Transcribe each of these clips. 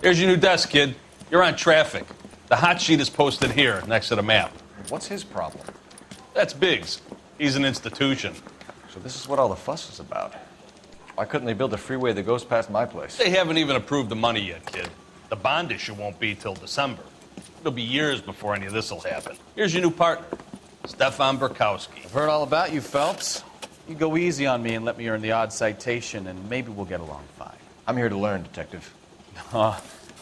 Here's your new desk, kid. You're on traffic. The hot sheet is posted here, next to the map. What's his problem? That's Biggs. He's an institution. So this is what all the fuss is about. Why couldn't they build a freeway that goes past my place? They haven't even approved the money yet, kid. The bond issue won't be till December. It'll be years before any of this will happen. Here's your new partner, Stefan Burkowski. I've heard all about you, Phelps. You go easy on me and let me earn the odd citation, and maybe we'll get along fine. I'm here to learn, Detective.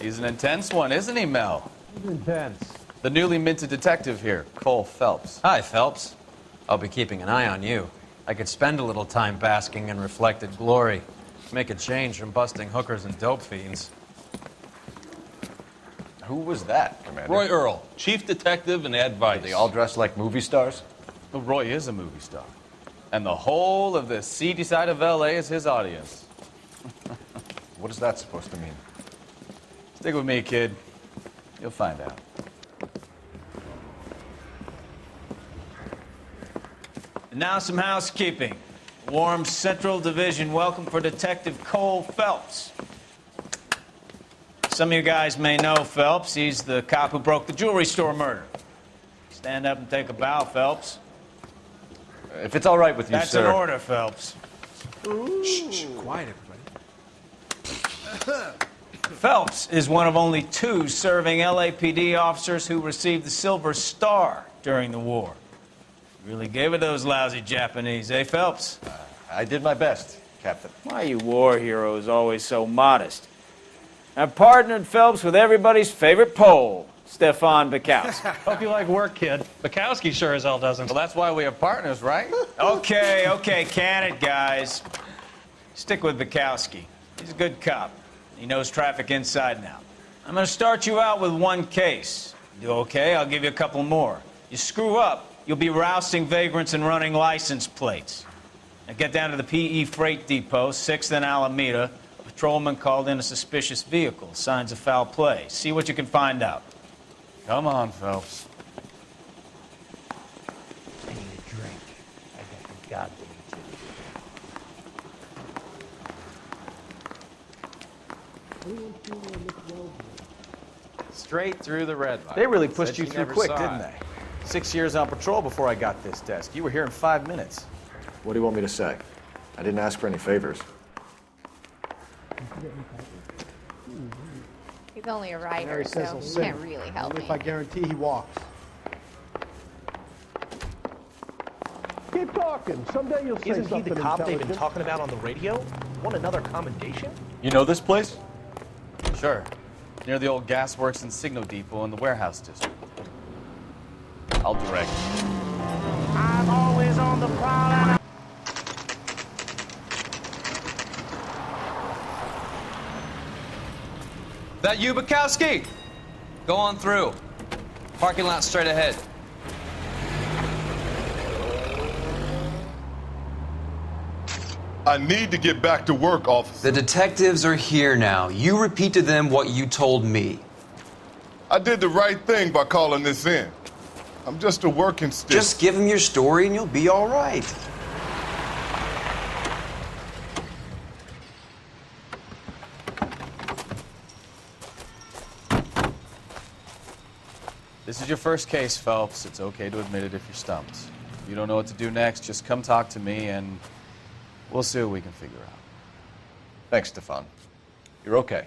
He's an intense one, isn't he, Mel? He's intense. The newly minted detective here, Cole Phelps. Hi, Phelps. I'll be keeping an eye on you. I could spend a little time basking in reflected glory. Make a change from busting hookers and dope fiends. Who was that, Commander? Roy Earl, chief detective and advice. Are they all dressed like movie stars? Well, Roy is a movie star. And the whole of the seedy side of L.A. is his audience. What is that supposed to mean? Stick with me, kid. You'll find out. And now some housekeeping. Warm Central Division welcome for Detective Cole Phelps. Some of you guys may know Phelps. He's the cop who broke the jewelry store murder. Stand up and take a bow, Phelps. If it's all right with you, That's sir. an order, Phelps. Shh, quiet, everybody. Phelps is one of only 2 serving LAPD officers who received the Silver Star during the war. Really gave it those lousy Japanese, eh, Phelps? I did my best, Captain. Why are you war heroes always so modest? I've partnered Phelps with everybody's favorite Pole, Stefan Burkowski. Hope you like work, kid. Bukowski sure as hell doesn't. Well, that's why we have partners, right? Okay, can it, guys. Stick with Bukowski. He's a good cop. He knows traffic inside and out. I'm going to start you out with 1 case. You do okay? I'll give you a couple more. You screw up, you'll be rousting vagrants and running license plates. Now get down to the PE Freight Depot, 6th and Alameda. A patrolman called in a suspicious vehicle. Signs of foul play. See what you can find out. Come on, Phelps. I need a drink. I got the goddamn Straight through the red light. They really pushed you Said she through never quick, saw didn't it. they? 6 years on patrol before I got this desk. You were here in 5 minutes. What do you want me to say? I didn't ask for any favors. He's only a writer, Mary says so he'll he sing. can't really help Only me. if I guarantee he walks. Keep talking. Someday you'll say Isn't he something the cop they've been intelligent. talking about on the radio? Want another commendation? You know this place? Sure. Near the old gasworks and signal depot in the warehouse district. I'll direct. I'm always on the prowl. That you, Bukowski? Go on through. Parking lot straight ahead. I need to get back to work, officer. The detectives are here now. You repeat to them what you told me. I did the right thing by calling this in. I'm just a working stick. Just give them your story and you'll be all right. This is your first case, Phelps. It's okay to admit it if you're stumped. If you don't know what to do next, just come talk to me and we'll see what we can figure out. Thanks, Stefan. You're okay.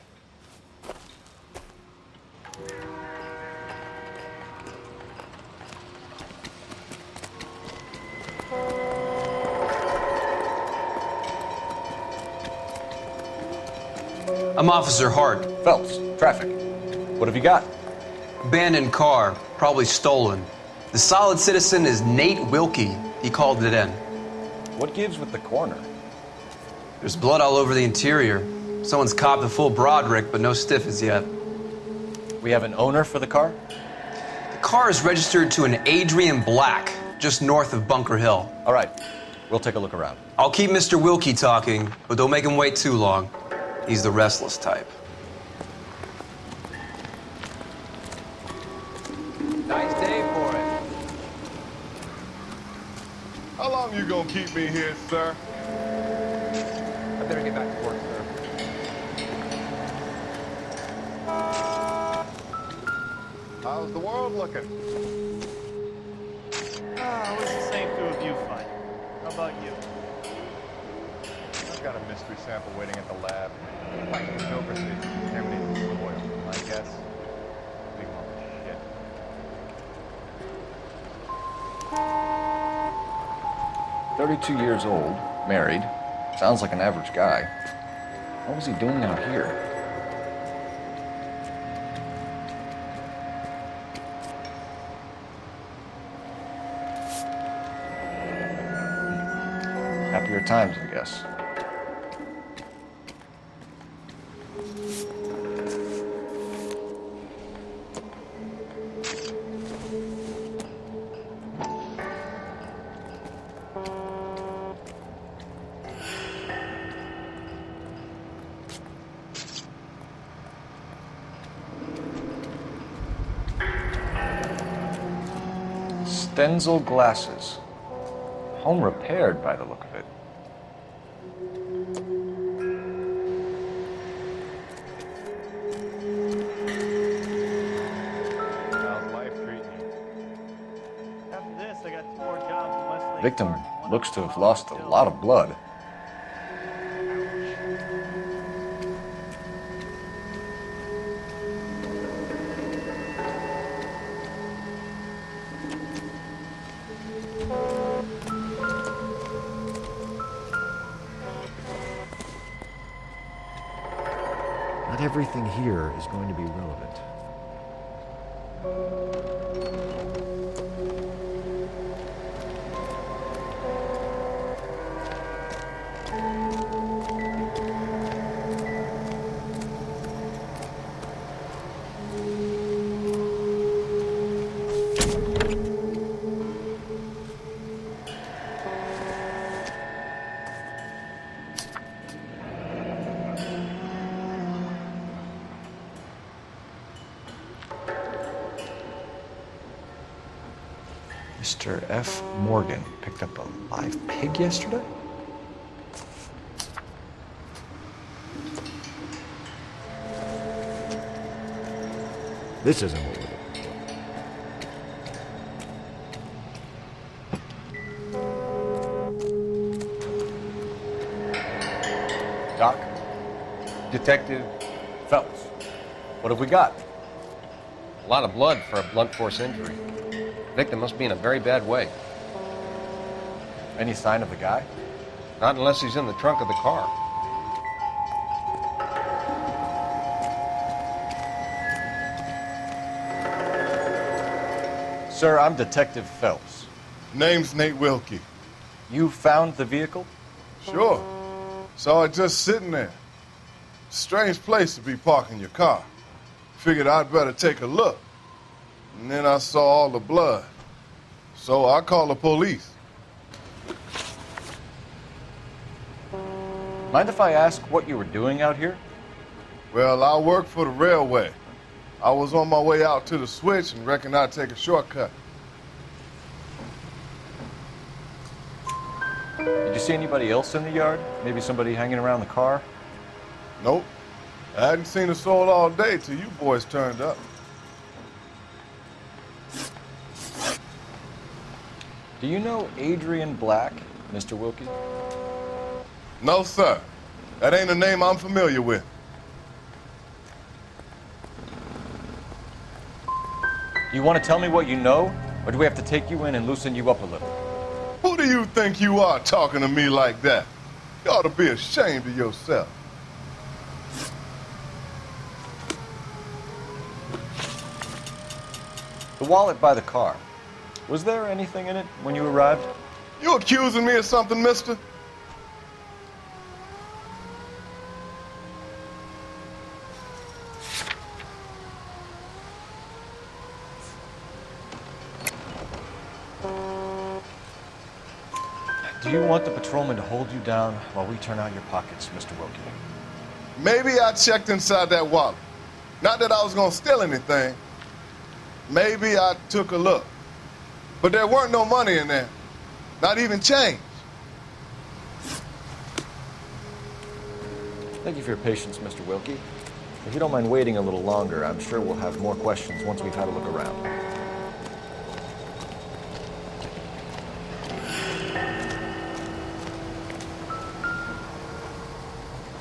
I'm Officer Hart. Phelps, traffic. What have you got? Abandoned car, probably stolen. The solid citizen is Nate Wilkie. He called it in. What gives with the corner? There's blood all over the interior. Someone's copped a full Broderick, but no stiff as yet. We have an owner for the car? The car is registered to an Adrian Black, just north of Bunker Hill. All right, we'll take a look around. I'll keep Mr. Wilkie talking, but don't make him wait too long. He's the restless type. Nice day for it. How long you gonna keep me here, sir? I better get back to work, sir. How's the world looking? It was the same through a viewfinder. How about you? I've got a mystery sample waiting at the lab. Might need to oversee contaminated soil. My guess, big lump of shit. 32 years old, married. Sounds like an average guy. What was he doing out here? Happier times, I guess. Stenzel glasses. Home repaired by the look of it. How's life treating you? After this, I got 2 more jobs in Westlake. Victim Park. looks to have lost a lot of blood. Not everything here is going to be relevant. Mr. F. Morgan picked up a live pig yesterday? This isn't what we're looking for. Doc, Detective Phelps, what have we got? A lot of blood for a blunt force injury. The victim must be in a very bad way. Any sign of the guy? Not unless he's in the trunk of the car. Sir, I'm Detective Phelps. Name's Nate Wilkie. You found the vehicle? Sure. Saw it just sitting there. Strange place to be parking your car. Figured I'd better take a look. And then I saw all the blood. So I called the police. Mind if I ask what you were doing out here? Well, I work for the railway. I was on my way out to the switch and reckoned I'd take a shortcut. Did you see anybody else in the yard? Maybe somebody hanging around the car? Nope. I hadn't seen a soul all day till you boys turned up. Do you know Adrian Black, Mr. Wilkie? No, sir. That ain't a name I'm familiar with. Do you want to tell me what you know, or do we have to take you in and loosen you up a little? Who do you think you are talking to me like that? You ought to be ashamed of yourself. The wallet by the car. Was there anything in it when you arrived? You accusing me of something, mister? Do you want the patrolman to hold you down while we turn out your pockets, Mr. Wilkie? Maybe I checked inside that wallet. Not that I was gonna steal anything. Maybe I took a look. But there weren't no money in there. Not even change. Thank you for your patience, Mr. Wilkie. If you don't mind waiting a little longer, I'm sure we'll have more questions once we've had a look around.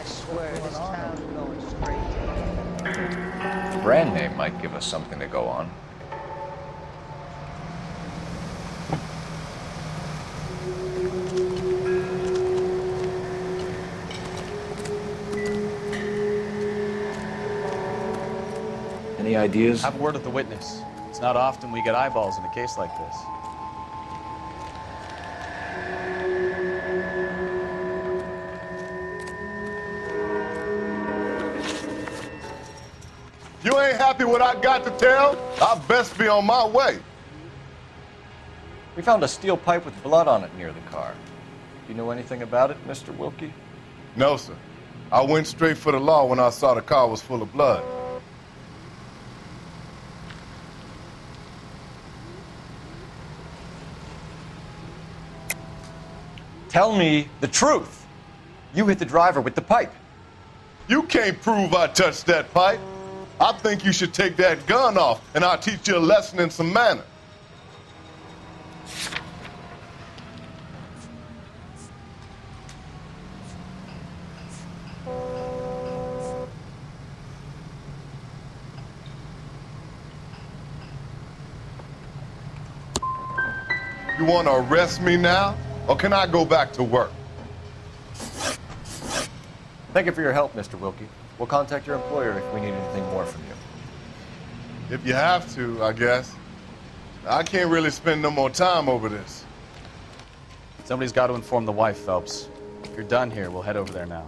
I swear, this town's going straight. The brand name might give us something to go on. Any ideas? Have a word with the witness. It's not often we get eyeballs in a case like this. You ain't happy what I got to tell? I best be on my way. We found a steel pipe with blood on it near the car. Do you know anything about it, Mr. Wilkie? No, sir. I went straight for the law when I saw the car was full of blood. Tell me the truth. You hit the driver with the pipe. You can't prove I touched that pipe. I think you should take that gun off, and I'll teach you a lesson in some manner. You want to arrest me now, or can I go back to work? Thank you for your help, Mr. Wilkie. We'll contact your employer if we need anything more from you. If you have to, I guess. I can't really spend no more time over this. Somebody's got to inform the wife, Phelps. If you're done here, we'll head over there now.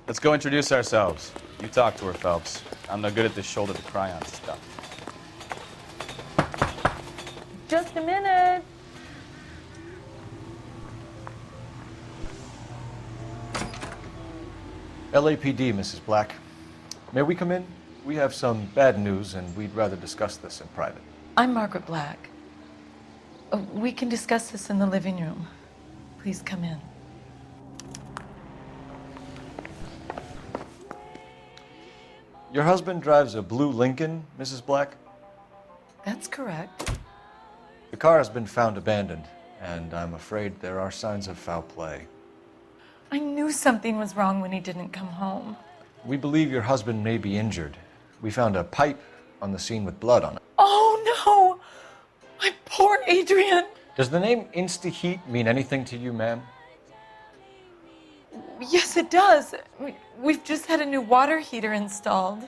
Let's go introduce ourselves. You talk to her, Phelps. I'm no good at this shoulder to cry on stuff. Just a minute. LAPD, Mrs. Black. May we come in? We have some bad news, and we'd rather discuss this in private. I'm Margaret Black. We can discuss this in the living room. Please come in. Your husband drives a blue Lincoln, Mrs. Black? That's correct. The car has been found abandoned, and I'm afraid there are signs of foul play. I knew something was wrong when he didn't come home. We believe your husband may be injured. We found a pipe on the scene with blood on it. Oh, no! My poor Adrian! Does the name Insta-Heat mean anything to you, ma'am? Yes, it does. We've just had a new water heater installed.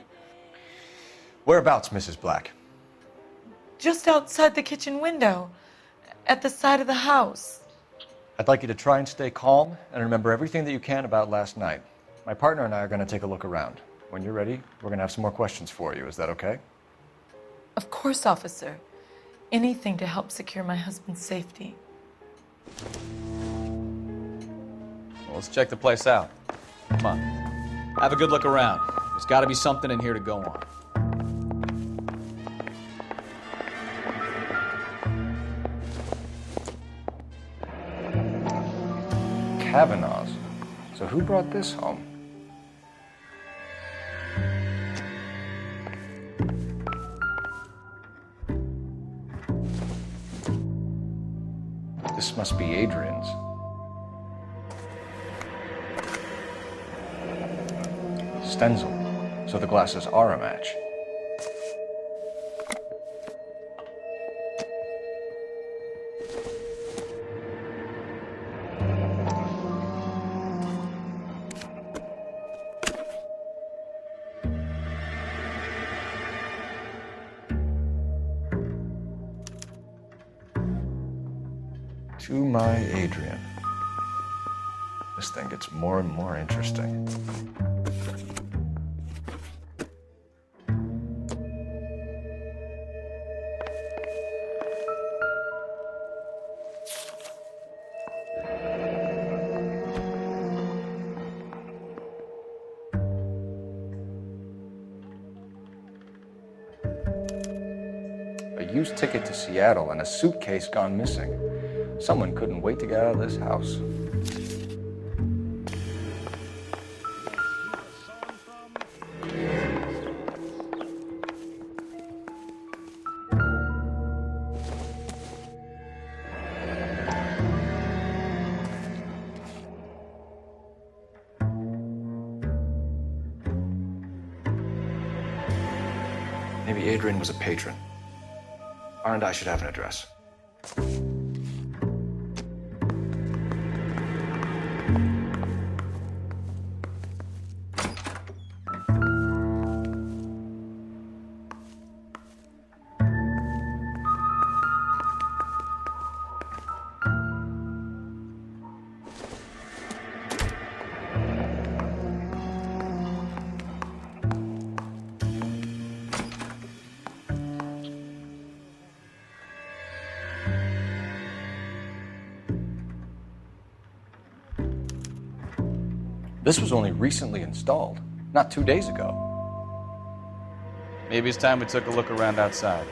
Whereabouts, Mrs. Black? Just outside the kitchen window, at the side of the house. I'd like you to try and stay calm and remember everything that you can about last night. My partner and I are going to take a look around. When you're ready, we're going to have some more questions for you. Is that okay? Of course, officer. Anything to help secure my husband's safety. Well, let's check the place out. Come on. Have a good look around. There's got to be something in here to go on. Kavanaugh's. So who brought this home? This must be Adrian's. Stenzel. So the glasses are a match. To my Adrian. This thing gets more and more interesting. A used ticket to Seattle and a suitcase gone missing. Someone couldn't wait to get out of this house. Maybe Adrian was a patron. R and I should have an address. This was only recently installed, not 2 days ago. Maybe it's time we took a look around outside.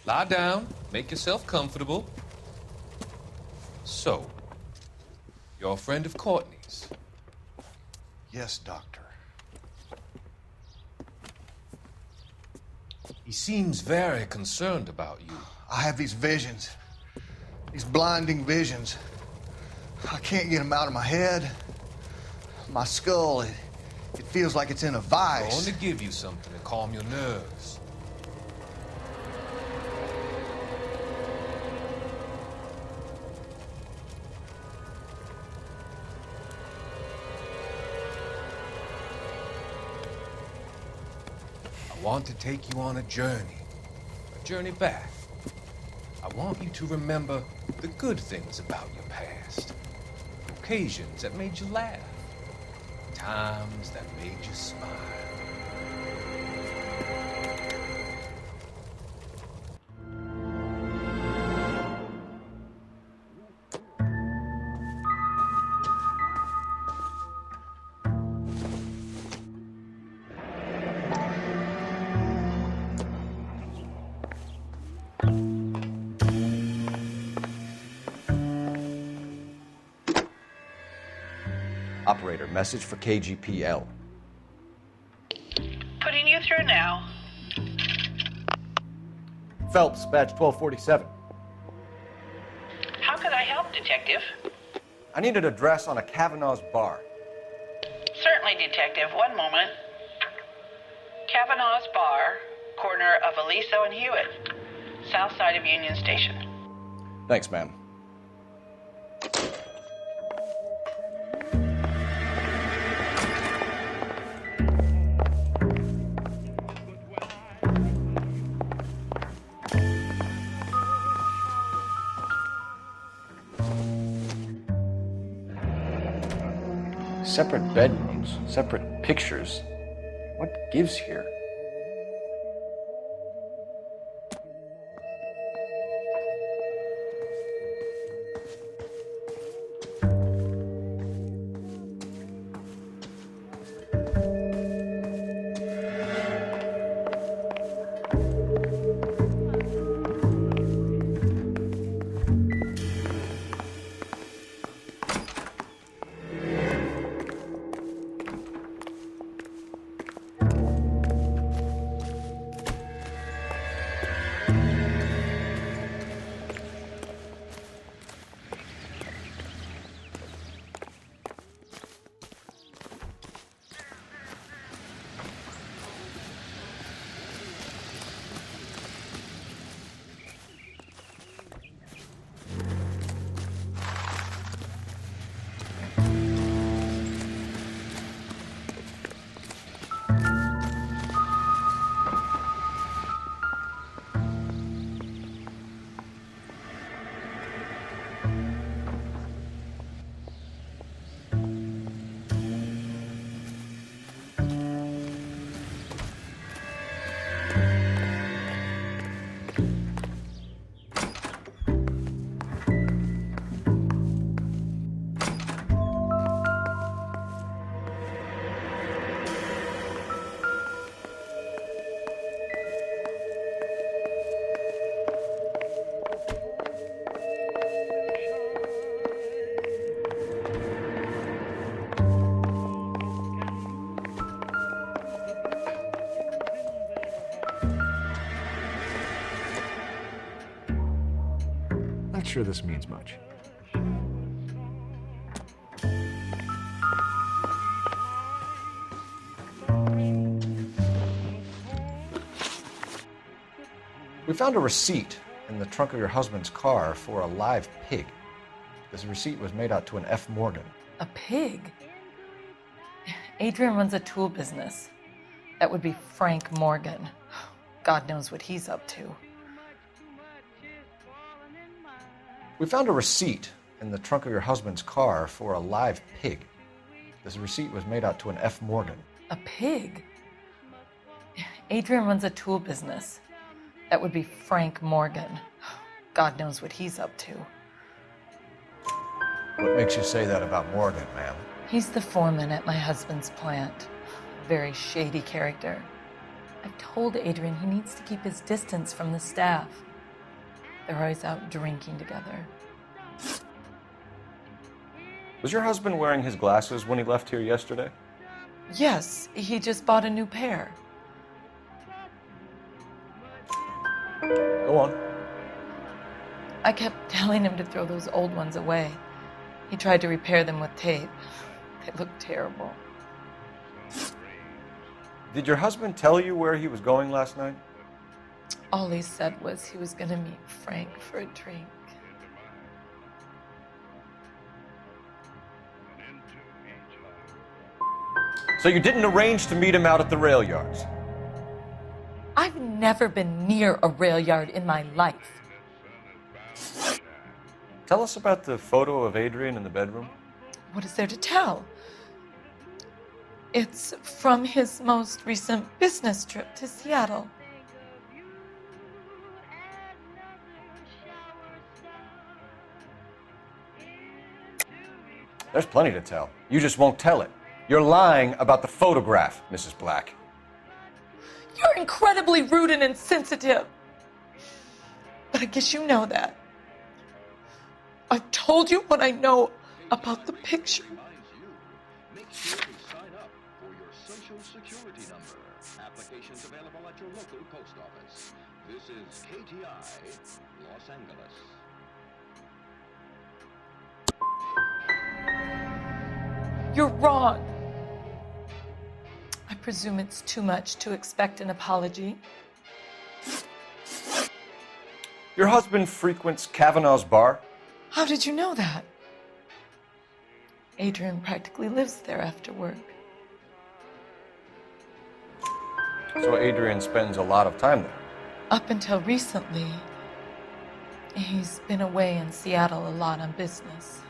Lie down, make yourself comfortable. So, you're a friend of Courtney's? Yes, Doctor. He seems very concerned about you. I have these visions. These blinding visions. I can't get them out of my head. My skull, it feels like it's in a I vice. want to give you something to calm your nerves. I want to take you on a journey back. I want you to remember the good things about your past, occasions that made you laugh, times that made you smile. Operator, message for KGPL. Putting you through now. Phelps, badge 1247. How could I help, Detective? I need an address on a Kavanaugh's bar. Certainly, Detective. One moment. Kavanaugh's Bar, corner of Aliso and Hewitt, south side of Union Station. Thanks, ma'am. Separate bedrooms, separate pictures. What gives here? sure this means much. We found a receipt in the trunk of your husband's car for a live pig. This receipt was made out to an F. Morgan. A pig? Adrian runs a tool business. That would be Frank Morgan. God knows what he's up to. We found a receipt in the trunk of your husband's car for a live pig. This receipt was made out to an F. Morgan. A pig? Adrian runs a tool business. That would be Frank Morgan. God knows what he's up to. What makes you say that about Morgan, ma'am? He's the foreman at my husband's plant. A very shady character. I've told Adrian he needs to keep his distance from the staff. They're always out drinking together. Was your husband wearing his glasses when he left here yesterday? Yes, he just bought a new pair. Go on. I kept telling him to throw those old ones away. He tried to repair them with tape. They look terrible. Did your husband tell you where he was going last night? All he said was he was going to meet Frank for a drink. So you didn't arrange to meet him out at the rail yards? I've never been near a rail yard in my life. Tell us about the photo of Adrian in the bedroom. What is there to tell? It's from his most recent business trip to Seattle. There's plenty to tell. You just won't tell it. You're lying about the photograph, Mrs. Black. You're incredibly rude and insensitive. But I guess you know that. I've told you what I know about the picture. Make sure to sign up for your Social Security number. Applications available at your local post office. This is KTI, Los Angeles. You're wrong. I presume it's too much to expect an apology. Your husband frequents Kavanaugh's bar? How did you know that? Adrian practically lives there after work. So Adrian spends a lot of time there. Up until recently, he's been away in Seattle a lot on business.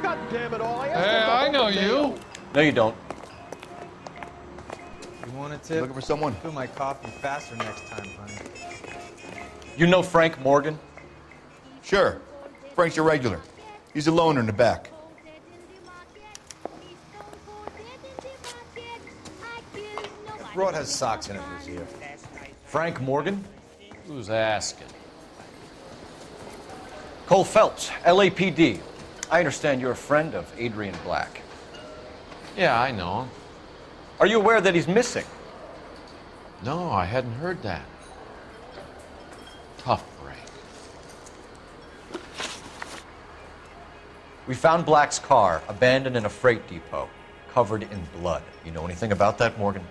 God damn it all! Hey, I know you. No, you don't. You want a tip? Looking for someone? Fill my coffee faster next time, honey. You know Frank Morgan? Sure. Frank's your regular. He's a loner in the back. That broad has socks in it this year. Frank Morgan? Who's asking? Cole Phelps, LAPD. I understand you're a friend of Adrian Black. Yeah, I know him. Are you aware that he's missing? No, I hadn't heard that. Tough break. We found Black's car abandoned in a freight depot, covered in blood. You know anything about that, Morgan?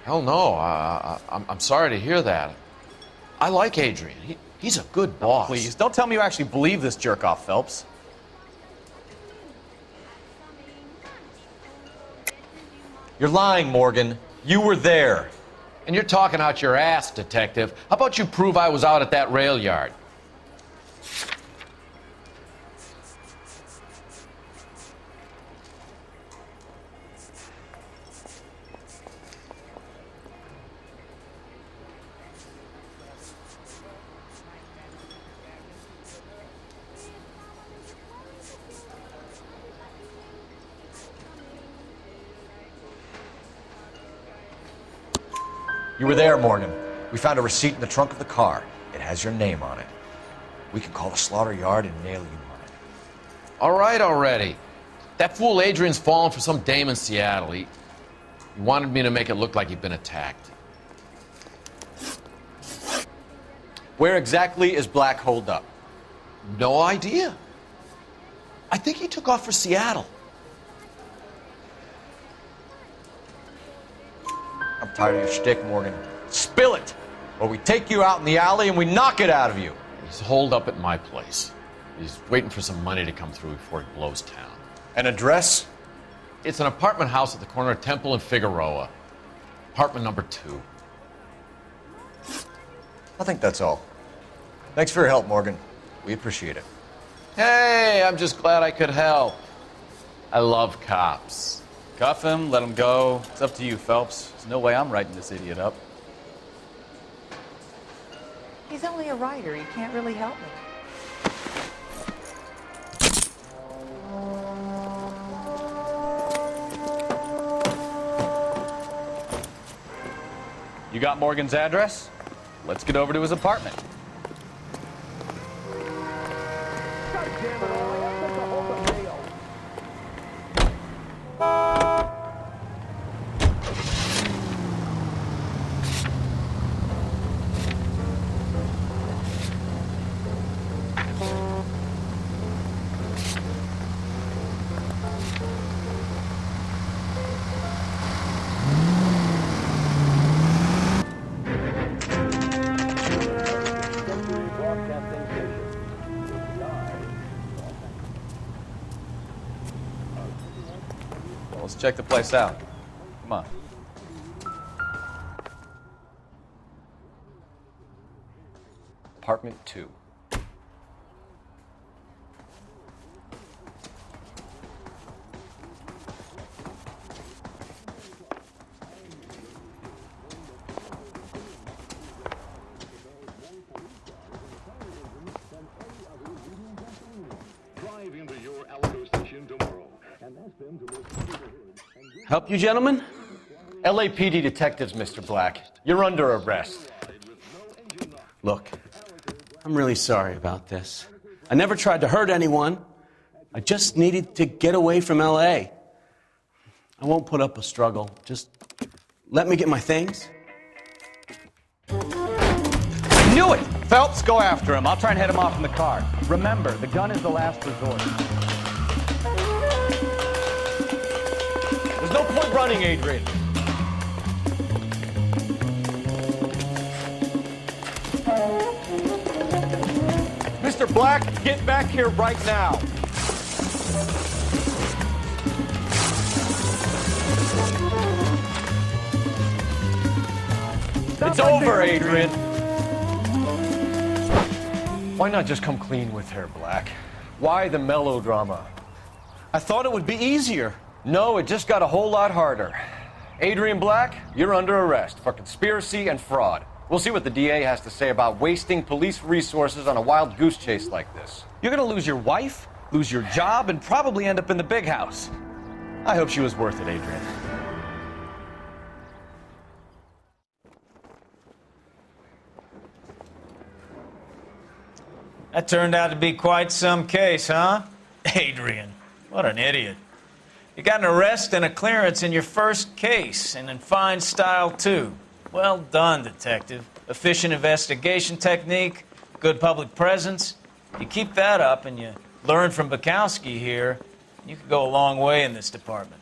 Hell no. I'm sorry to hear that. I like Adrian. He's a good boss. Please, don't tell me you actually believe this jerk-off, Phelps. You're lying, Morgan. You were there. And you're talking out your ass, detective. How about you prove I was out at that rail yard? You were there, Morgan. We found a receipt in the trunk of the car. It has your name on it. We can call the slaughter yard and nail you on it. All right already. That fool Adrian's fallen for some dame in Seattle. He wanted me to make it look like he'd been attacked. Where exactly is Black holed up? No idea. I think he took off for Seattle. I'm tired of your shtick, Morgan. Spill it, or we take you out in the alley and we knock it out of you. He's holed up at my place. He's waiting for some money to come through before he blows town. An address? It's an apartment house at the corner of Temple and Figueroa. Apartment number 2. I think that's all. Thanks for your help, Morgan. We appreciate it. Hey, I'm just glad I could help. I love cops. Cuff him, let him go. It's up to you, Phelps. There's no way I'm writing this idiot up. He's only a writer. He can't really help me. You got Morgan's address? Let's get over to his apartment. Let's check the place out. Come on. Apartment 2. Drive into your Alamo station tomorrow and ask them to look. Help you, gentlemen? LAPD detectives, Mr. Black. You're under arrest. Look, I'm really sorry about this. I never tried to hurt anyone. I just needed to get away from L.A. I won't put up a struggle. Just let me get my things. I knew it! Phelps, go after him. I'll try and head him off in the car. Remember, the gun is the last resort. There's no point running, Adrian. Mr. Black, get back here right now. It's over, Adrian. Why not just come clean with her, Black? Why the melodrama? I thought it would be easier. No, it just got a whole lot harder. Adrian Black, you're under arrest for conspiracy and fraud. We'll see what the DA has to say about wasting police resources on a wild goose chase like this. You're gonna lose your wife, lose your job, and probably end up in the big house. I hope she was worth it, Adrian. That turned out to be quite some case, huh? Adrian, what an idiot. You got an arrest and a clearance in your first case, and in fine style, too. Well done, detective. Efficient investigation technique, good public presence. You keep that up and you learn from Bukowski here, you could go a long way in this department.